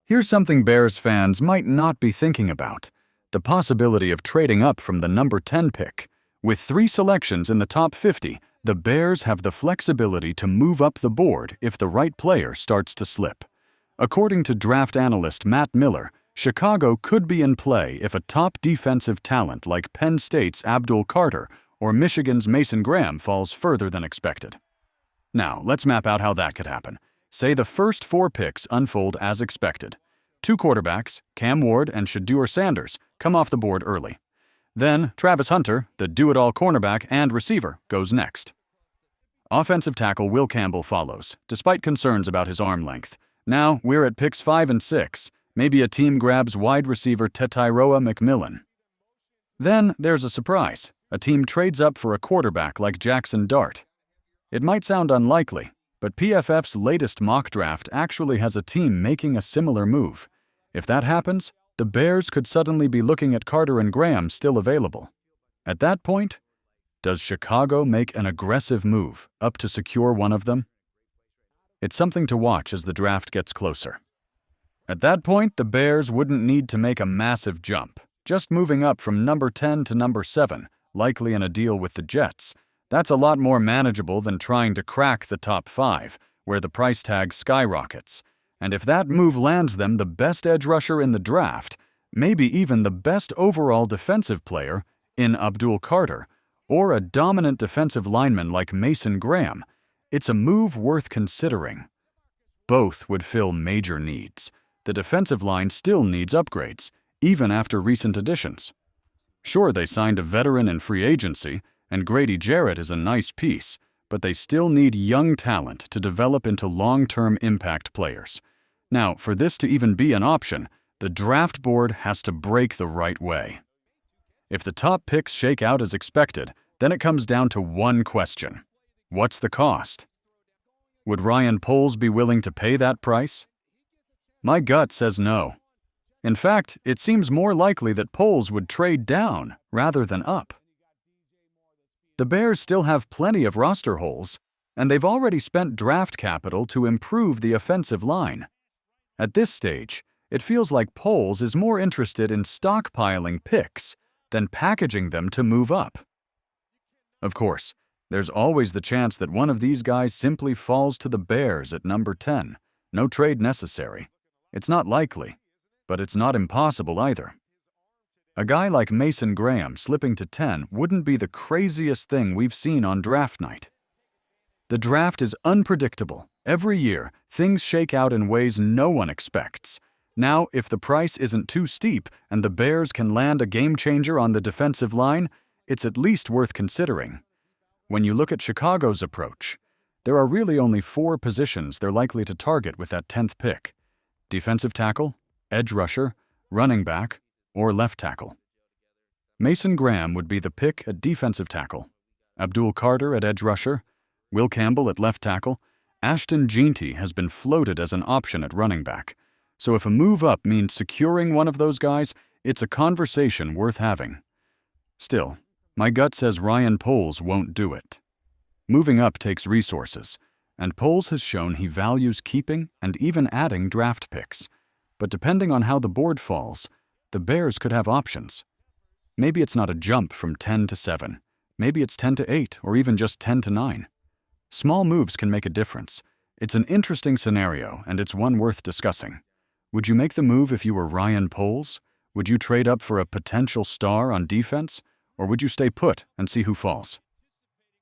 Here's something Bears fans might not be thinking about: the possibility of trading up from the number 10 pick. With 3 selections in the top 50, the Bears have the flexibility to move up the board if the right player starts to slip. According to draft analyst Matt Miller, Chicago could be in play if a top defensive talent like Penn State's Abdul Carter or Michigan's Mason Graham falls further than expected. Now, let's map out how that could happen. Say the first 4 picks unfold as expected. 2 quarterbacks, Cam Ward and Shedeur Sanders, come off the board early. Then, Travis Hunter, the do-it-all cornerback and receiver, goes next. Offensive tackle Will Campbell follows, despite concerns about his arm length. Now, we're at picks 5 and 6. Maybe a team grabs wide receiver Tetairoa McMillan. Then, there's a surprise. A team trades up for a quarterback like Jackson Dart. It might sound unlikely, but PFF's latest mock draft actually has a team making a similar move. If that happens, the Bears could suddenly be looking at Carter and Graham still available. At that point, does Chicago make an aggressive move up to secure one of them? It's something to watch as the draft gets closer. At that point, the Bears wouldn't need to make a massive jump, just moving up from number 10 to number 7, likely in a deal with the Jets. That's a lot more manageable than trying to crack the top 5, where the price tag skyrockets. And if that move lands them the best edge rusher in the draft, maybe even the best overall defensive player in Abdul Carter, or a dominant defensive lineman like Mason Graham, it's a move worth considering. Both would fill major needs. The defensive line still needs upgrades, even after recent additions. Sure, they signed a veteran in free agency, and Grady Jarrett is a nice piece, but they still need young talent to develop into long-term impact players. Now, for this to even be an option, the draft board has to break the right way. If the top picks shake out as expected, then it comes down to one question: what's the cost? Would Ryan Poles be willing to pay that price? My gut says no. In fact, it seems more likely that Poles would trade down rather than up. The Bears still have plenty of roster holes, and they've already spent draft capital to improve the offensive line. At this stage, it feels like Poles is more interested in stockpiling picks than packaging them to move up. Of course, there's always the chance that one of these guys simply falls to the Bears at number 10. No trade necessary. It's not likely, but it's not impossible either. A guy like Mason Graham slipping to 10 wouldn't be the craziest thing we've seen on draft night. The draft is unpredictable. Every year, things shake out in ways no one expects. Now, if the price isn't too steep and the Bears can land a game-changer on the defensive line, it's at least worth considering. When you look at Chicago's approach, there are really only 4 positions they're likely to target with that 10th pick: defensive tackle, edge rusher, running back, or left tackle. Mason Graham would be the pick at defensive tackle, Abdul Carter at edge rusher, Will Campbell at left tackle. Ashton Jeanty has been floated as an option at running back, so if a move up means securing one of those guys, it's a conversation worth having. Still, my gut says Ryan Poles won't do it. Moving up takes resources, and Poles has shown he values keeping and even adding draft picks. But depending on how the board falls, the Bears could have options. Maybe it's not a jump from 10 to 7. Maybe it's 10 to 8, or even just 10 to 9. Small moves can make a difference. It's an interesting scenario, and it's one worth discussing. Would you make the move if you were Ryan Poles? Would you trade up for a potential star on defense? Or would you stay put and see who falls?